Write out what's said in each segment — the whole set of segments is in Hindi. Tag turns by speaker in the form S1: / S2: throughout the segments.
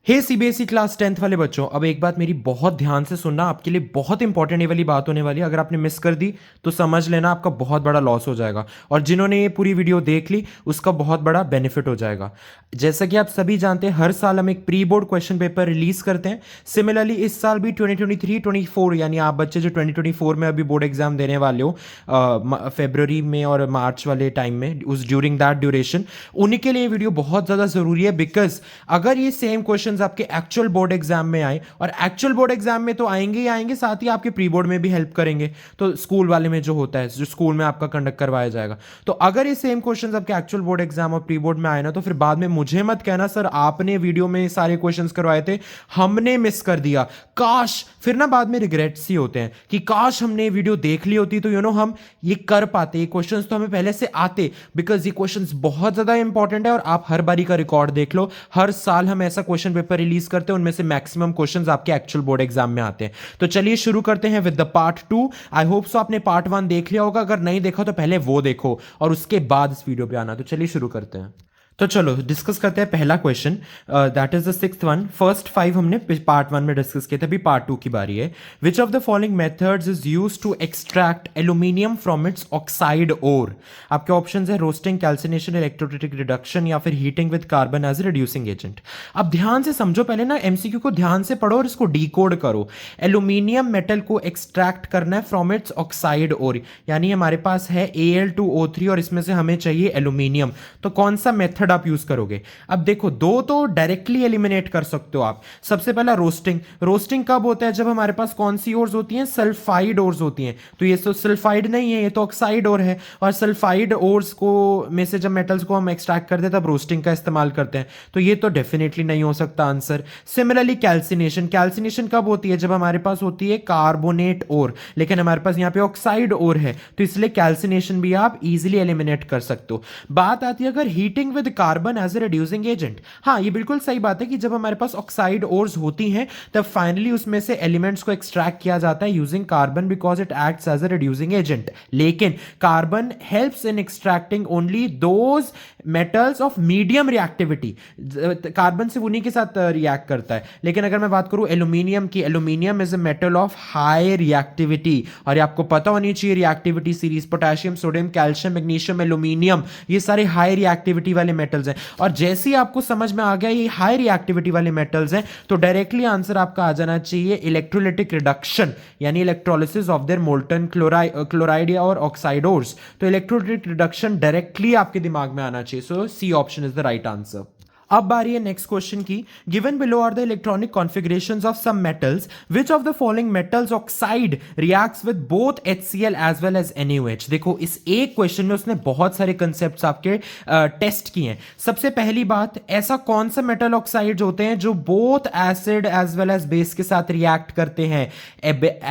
S1: हे सीबीएसई क्लास 10th वाले बच्चों, अब एक बात मेरी बहुत ध्यान से सुनना, आपके लिए बहुत इंपॉर्टेंट ये वाली बात होने वाली है। अगर आपने मिस कर दी तो समझ लेना आपका बहुत बड़ा लॉस हो जाएगा, और जिन्होंने ये पूरी वीडियो देख ली उसका बहुत बड़ा बेनिफिट हो जाएगा। जैसा कि आप सभी जानते हैं, हर साल हम एक pre board question paper release करते हैं। सिमिलरली इस साल भी 2023-24 यानी आप बच्चे जो 2024 में अभी बोर्ड एग्जाम देने वाले हो फरवरी में और मार्च वाले टाइम में, उस ड्यूरिंग दैट ड्यूरेशन, उन्हीं के लिए ये वीडियो बहुत ज़्यादा ज़रूरी है। बिकॉज अगर ये सेम क्वेश्चन आपके एक्चुअल बोर्ड एग्जाम में आए, और एक्चुअल बोर्ड एग्जाम में तो आएंगे ही आएंगे, साथ ही आपके प्री बोर्ड में भी हेल्प करेंगे, तो स्कूल वाले में जो होता है, जो स्कूल में आपका कंडक्ट करवाया जाएगा, तो अगर ये सेम क्वेश्चंस आपके एक्चुअल बोर्ड एग्जाम और प्री बोर्ड में आए ना, तो फिर बाद में मुझे मत कहना सर आपने वीडियो में सारे क्वेश्चंस करवाए थे, हमने मिस कर दिया। काश, फिर ना बाद में रिग्रेट्स ही होते हैं कि काश हमने वीडियो देख ली होती तो हम ये कर पाते, ये क्वेश्चंस तो हमें पहले से आते। बिकॉज ये क्वेश्चंस बहुत ज्यादा इंपॉर्टेंट है, और आप हर बारी का रिकॉर्ड देख लो, हर साल हम ऐसा क्वेश्चन पेपर रिलीज करते हैं, उनमें से मैक्सिमम क्वेश्चंस आपके एक्चुअल बोर्ड एग्जाम में आते हैं। तो चलिए शुरू करते हैं with the part 2। I hope so आपने पार्ट 1 देख लिया होगा, अगर नहीं देखा तो पहले वो देखो और उसके बाद इस वीडियो पे आना। तो चलिए शुरू करते हैं। तो चलो डिस्कस करते हैं पहला question, that is the 6th one. First 5 हमने पार्ट 1 में डिस्कस किए थे, अभी पार्ट 2 की बारी है। Which of the following methods is used to extract aluminium from its oxide ore? आपके ऑप्शंस है रोस्टिंग, कैल्सिनेशन, इलेक्ट्रोलिटिक रिडक्शन या फिर heating with carbon as reducing agent. अब ध्यान से समझो, पहले ना एमसीक्यू को ध्यान से पढ़ो और इसको डिकोड करो। एल्यूमिनियम मेटल को एक्सट्रैक्ट करना है फ्रॉम इट्स ऑक्साइड ओर, यानी हमारे पास है Al2O3 और इसमें से हमें चाहिए एल्यूमिनियम। तो कौन सा मेथड आप यूज करोगे? अब देखो, दो तो डायरेक्टली एलिमिनेट कर सकते हो आप। सबसे पहला रोस्टिंग। रोस्टिंग कब होता है? जब हमारे पास कौन सी ओर्स होती हैं? सल्फाइड ओर्स होती हैं। तो ये तो सल्फाइड नहीं है, ये तो ऑक्साइड ओर है, और सल्फाइड ओर्स को में से जब मेटल्स को हम एक्सट्रैक्ट करते हैं तब रोस्टिंग का इस्तेमाल करते हैं, तो ये तो डेफिनेटली नहीं हो सकता आंसर। Similarly calcination. कैल्सिनेशन कब होती है? जब हमारे पास होती है कार्बोनेट ओर, लेकिन हमारे पास यहाँ पे ऑक्साइड ओर है, तो इसलिए कैल्सिनेशन भी आप इजीली एलिमिनेट कर सकते हो। बात आती है अगर heating with carbon as a reducing agent. हाँ, ये बिल्कुल सही बात है कि जब हमारे पास ऑक्साइड ओर्स होती हैं तब फाइनली उसमें से एलिमेंट्स को एक्सट्रैक्ट किया जाता है using carbon, because it acts as a reducing agent. लेकिन carbon helps in extracting only those metals of medium reactivity. Carbon सिर्फ उन्हीं के साथ रिएक्ट करता है। लेकिन अगर मैं बात करूं एल्यूमिनियम की, aluminium is a metal of high reactivity, और ये आपको पता होनी चाहिए reactivity series, potassium, sodium, calcium, magnesium, aluminium, ये सारे हाई रिएक्टिविटी वाले मेटल्स हैं। और जैसे ही आपको समझ में आ गया ये हाई रिएक्टिविटी वाले मेटल्स हैं, तो डायरेक्टली आंसर आपका आ जाना चाहिए इलेक्ट्रोलिटिक रिडक्शन, यानी electrolysis of their molten chloride और ऑक्साइड ओर्स। तो इलेक्ट्रोलिटिक रिडक्शन डायरेक्टली आपके दिमाग में आना चाहिए। So C option is the right answer. अब बारी है नेक्स्ट क्वेश्चन की। Given below are the electronic configurations of some metals, which of the following metals oxide reacts with both HCl as well as NaOH? देखो, इस एक क्वेश्चन में उसने बहुत सारे कंसेप्ट्स आपके टेस्ट किए हैं। सबसे पहली बात, ऐसा कौन सा मेटल ऑक्साइड्स होते हैं जो both acid as well as base के साथ रिएक्ट करते हैं?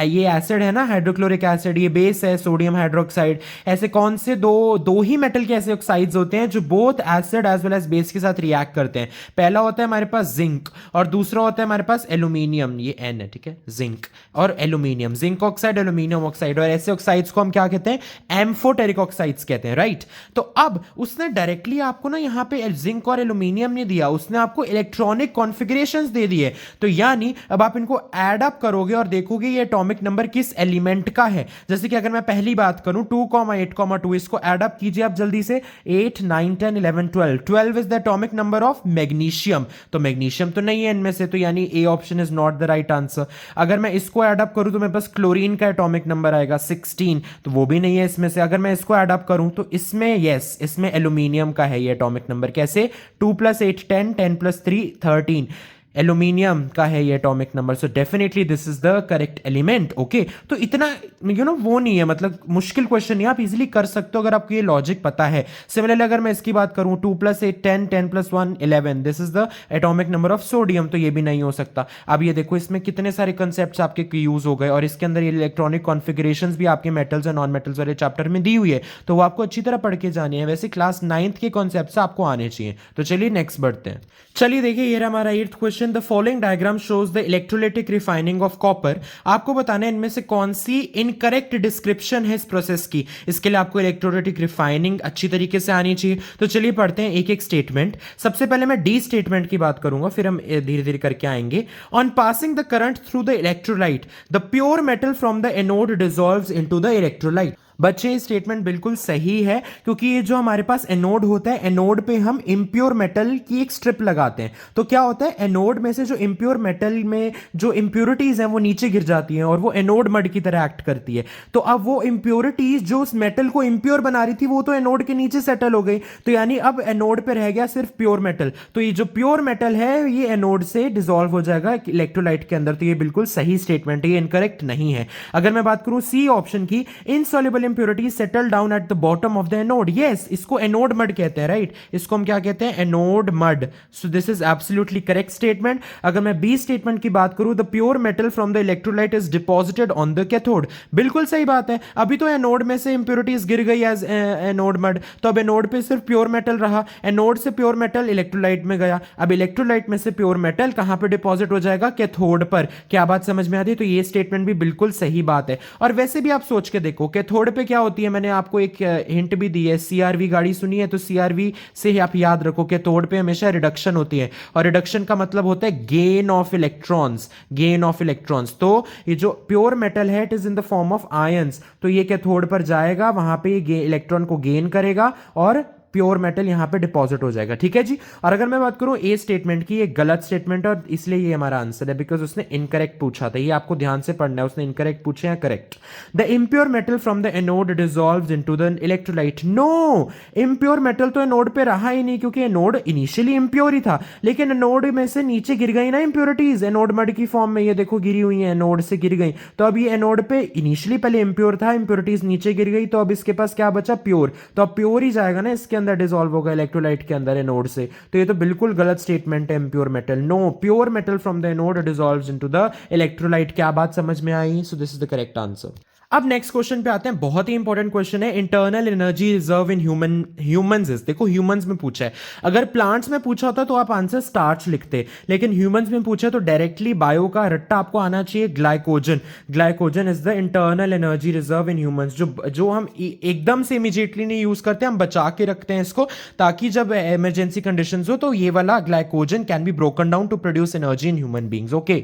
S1: ये एसिड है ना, हाइड्रोक्लोरिक एसिड, ये बेस है सोडियम हाइड्रोक्साइड। ऐसे कौन से दो ही मेटल के ऐसे ऑक्साइड्स होते हैं जो both acid as well as base के साथ रिएक्ट करते हैं? पहला होता है हमारे पास जिंक, और दूसरा होता है हमारे पास एल्यूमिनियम। ये N है, ठीक है, जिंक और aluminium, zinc oxide, aluminium oxide. और ऐसे ऑक्साइड्स को हम क्या कहते हैं? एम्फोटेरिक ऑक्साइड्स कहते हैं, राइट? तो अब उसने डायरेक्टली आपको ना यहाँ पे जिंक और एल्यूमिनियम नहीं दिया, उसने आपको इलेक्ट्रॉनिक कॉन्फ़िगरेशंस दे दिए। तो यानी अब आप इनको ऐड अप करोगे और देखोगे ये एटॉमिक नंबर किस एलिमेंट का है। जैसे कि अगर मैं पहली बात करूं 2,8,2, इसको ऐड अप कीजिए आप जल्दी से। 8, 9, 10, 11, 12, 12 is the atomic number of magnesium. तो मैग्नीशियम तो नहीं है इनमें से, तो यानी A option is not the right answer. अगर मैं इसको ऐड अप करूं तो मेरे पास क्लोरीन का एटॉमिक नंबर आएगा 16, तो वो भी नहीं है इसमें से। अगर मैं इसको ऐड अप करूं तो इसमें यस, इसमें एल्यूमिनियम का है ये एटॉमिक नंबर। कैसे? 2 + 8 10, 10 + 3 13, एल्यूमिनियम का है ये atomic number. So definitely this is the correct element. Okay, तो इतना वो नहीं है, मतलब मुश्किल क्वेश्चन नहीं, आप इजीली कर सकते हो अगर आपको ये लॉजिक पता है। सिमिलरली अगर मैं इसकी बात करूं 2 + 8 10, 10 + 1 11, this is the atomic number of sodium, तो ये भी नहीं हो सकता। अब ये देखो, इसमें कितने सारे कंसेप्ट्स आपके यूज हो गए, और इसके अंदर ये इलेक्ट्रॉनिक कॉन्फ़िगरेशंस भी आपके मेटल्स और नॉन मेटल्स वाले चैप्टर में दी हुई है, तो वो आपको अच्छी तरह पढ़ के जानी है। वैसे क्लास 9th के कॉन्सेप्ट्स आपको आने चाहिए। तो चलिए नेक्स्ट बढ़ते हैं। चलिए देखिए, ये रहा हमारा 8th question. The following diagram shows the electrolytic refining of copper. आपको बताना है इनमें से कौन सी इनकरेक्ट डिस्क्रिप्शन है इस प्रोसेस की। इसके लिए आपको इलेक्ट्रोलाइटिक रिफाइनिंग अच्छी तरीके से आनी चाहिए। तो चलिए पढ़ते हैं एक एक स्टेटमेंट। सबसे पहले मैं डी स्टेटमेंट की बात करूंगा, फिर हम धीरे धीरे करके आएंगे। On passing the current through the electrolyte, the pure metal from the anode dissolves into the electrolyte. बच्चे, ये स्टेटमेंट बिल्कुल सही है, क्योंकि ये जो हमारे पास एनोड होता है, एनोड पे हम इम्प्योर मेटल की एक स्ट्रिप लगाते हैं। तो क्या होता है, एनोड में से जो इम्प्योर मेटल में जो इम्प्योरिटीज हैं वो नीचे गिर जाती हैं और वो एनोड मड की तरह एक्ट करती है। तो अब वो इम्प्योरिटीज जो उस मेटल को इम्प्योर बना रही थी वो तो एनोड के नीचे सेटल हो गई। तो यानी अब एनोड पे रह गया सिर्फ प्योर मेटल। तो ये जो प्योर मेटल है ये एनोड से डिसॉल्व हो जाएगा इलेक्ट्रोलाइट के अंदर। तो ये बिल्कुल सही स्टेटमेंट है, ये इनकरेक्ट नहीं है। अगर मैं बात करूं सी ऑप्शन की, insoluble impurity settle down at the bottom of the anode. Yes, इसको एनोड मड कहते हैं, राइट? इसको हम क्या कहते हैं? Anode mud. So this is absolutely correct statement. अगर मैं बी स्टेटमेंट की बात करूं, the pure metal from the electrolyte is deposited on the cathode. बिल्कुल सही बात है। अभी तो एनोड में से इंप्योरिटीज गिर गई एज एनोड मड, तो अब एनोड पे सिर्फ प्योर मेटल रहा। एनोड से प्योर मेटल इलेक्ट्रोलाइट में गया। अब इलेक्ट्रोलाइट में से प्योर मेटल कहां पे डिपॉजिट हो जाएगा? कैथोड पर। क्या बात समझ में आती है? तो ये स्टेटमेंट भी बिल्कुल सही बात है। और वैसे भी आप सोच के देखो, कैथोड पे क्या होती है, मैंने आपको एक हिंट भी दी है। सीआरवी गाड़ी सुनी है, तो सीआरवी से आप याद रखो कैथोड पे हमेशा रिडक्शन होती है, और रिडक्शन का मतलब होता है gain of electrons, gain of electrons. तो ये जो प्योर मेटल है it is in the form of ions, तो ये कैथोड पर जाएगा, वहां पे ये इलेक्ट्रॉन को गेन करेगा और प्योर मेटल यहां पे डिपॉजिट हो जाएगा। ठीक है जी। और अगर मैं बात करूं ए स्टेटमेंट की, ये गलत स्टेटमेंट है और इसलिए ये हमारा आंसर है, बिकॉज उसने इनकरेक्ट पूछा था। ये आपको ध्यान से पढ़ना है, उसने इनकरेक्ट पूछे या correct. The impure metal from the anode dissolves into the electrolyte. No, impure metal तो एनोड पे रहा ही नहीं, क्योंकि एनोड इनिशियली इम्प्योर ही था, लेकिन एनोड में से नीचे गिर गई ना इंप्योरिटीज, एनोड मड की फॉर्म में, ये देखो गिरी हुई है, एनोड से गिर गई। तो अब ये एनोड पे इनिशियली पहले इम्प्योर था, इंप्योरिटीज नीचे गिर गई, तो अब इसके पास क्या बचा? प्योर। तो अब प्योर ही जाएगा ना इसके अंदर, डिसॉल्व होगा इलेक्ट्रोलाइट के अंदर एनोड से। तो ये तो बिल्कुल गलत स्टेटमेंट है, impure metal. No, pure metal from the anode dissolves into the electrolyte. क्या बात समझ में आई? So this is the correct answer. अब नेक्स्ट क्वेश्चन पे आते हैं, बहुत ही इंपॉर्टेंट क्वेश्चन है। Internal energy reserve in humans is. देखो, ह्यूमंस में पूछा है। अगर प्लांट्स में पूछा होता तो आप आंसर स्टार्च लिखते, लेकिन ह्यूमंस में पूछा तो डायरेक्टली बायो का रट्टा आपको आना चाहिए, glycogen. Glycogen is the internal energy reserve in humans, जो हम एकदम से इमीडिएटली नहीं यूज करते, हम बचा के रखते हैं इसको, ताकि जब इमरजेंसी कंडीशंस हो तो ये वाला glycogen can be broken down to produce energy in human beings. Okay,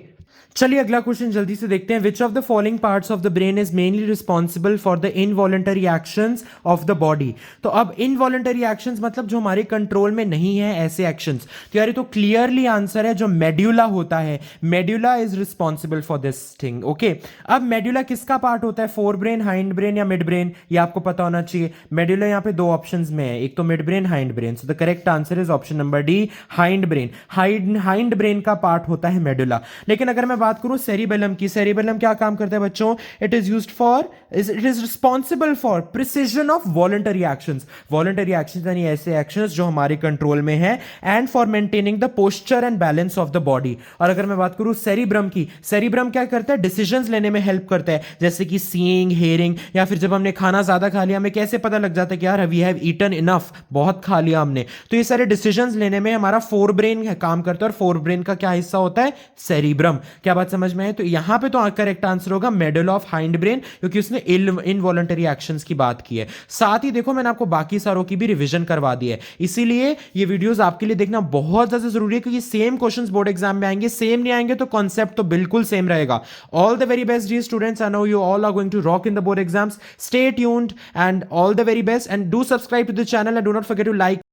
S1: चलिए अगला क्वेश्चन जल्दी से देखते हैं। Which of the following parts of the brain is mainly responsible for the involuntary actions of the body. तो अब इनवॉलंटरी एक्शंस मतलब जो हमारे कंट्रोल में नहीं है ऐसे एक्शंस। तो यार ये तो क्लियरली आंसर है, जो मेड्यूला होता है, medulla is responsible for this thing. Okay, अब मेड्यूला किसका पार्ट होता है? फोर ब्रेन, हाइंड ब्रेन या मिड ब्रेन? ये आपको पता होना चाहिए। मेड्यूला यहाँ पे दो ऑप्शंस में है, एक तो mid brain, hind brain. So the correct answer is option number D, hind brain. Hind brain का पार्ट होता है मेडुला। लेकिन अगर मैं बात करूं सेरिबेलम की, सेरिबेलम क्या काम करता है बच्चों? It is responsible for precision of voluntary actions. Voluntary actions यानी ऐसे एक्शंस जो हमारे कंट्रोल में है, and for maintaining the posture and balance of the body. और अगर मैं बात करूं सेरिब्रम की, सेरिब्रम क्या करता है? डिसीजंस लेने में हेल्प करता है, जैसे कि सीइंग, हेयरिंग, या फिर जब हमने खाना ज्यादा खा लिया, हमें कैसे पता लग जाता है कि यार वी हैव ईटन इनफ, बहुत खा लिया हमने। तो ये सारे डिसीजंस लेने में हमारा फोर ब्रेन काम करता है, और फोर ब्रेन का क्या हिस्सा होता है? सेरिब्रम। क्या बात समझ में है? तो यहां पे तो करेक्ट आंसर होगा मेडुला ऑफ हाइंड ब्रेन, क्योंकि उसने इनवॉलंटरी एक्शंस की बात की है। साथ ही देखो मैंने आपको बाकी सारों की भी रिवीजन करवा दी है, इसीलिए ये वीडियोस आपके लिए देखना बहुत ज्यादा जरूरी है, क्योंकि सेम क्वेश्चंस बोर्ड एग्जाम में आएंगे, सेम नहीं आएंगे तो कॉन्सेप्ट तो बिल्कुल सेम रहेगा। All the very best dear students, I know you all are going to rock in the board exams. Stay tuned and all the very best, and do subscribe to the channel and do not forget to like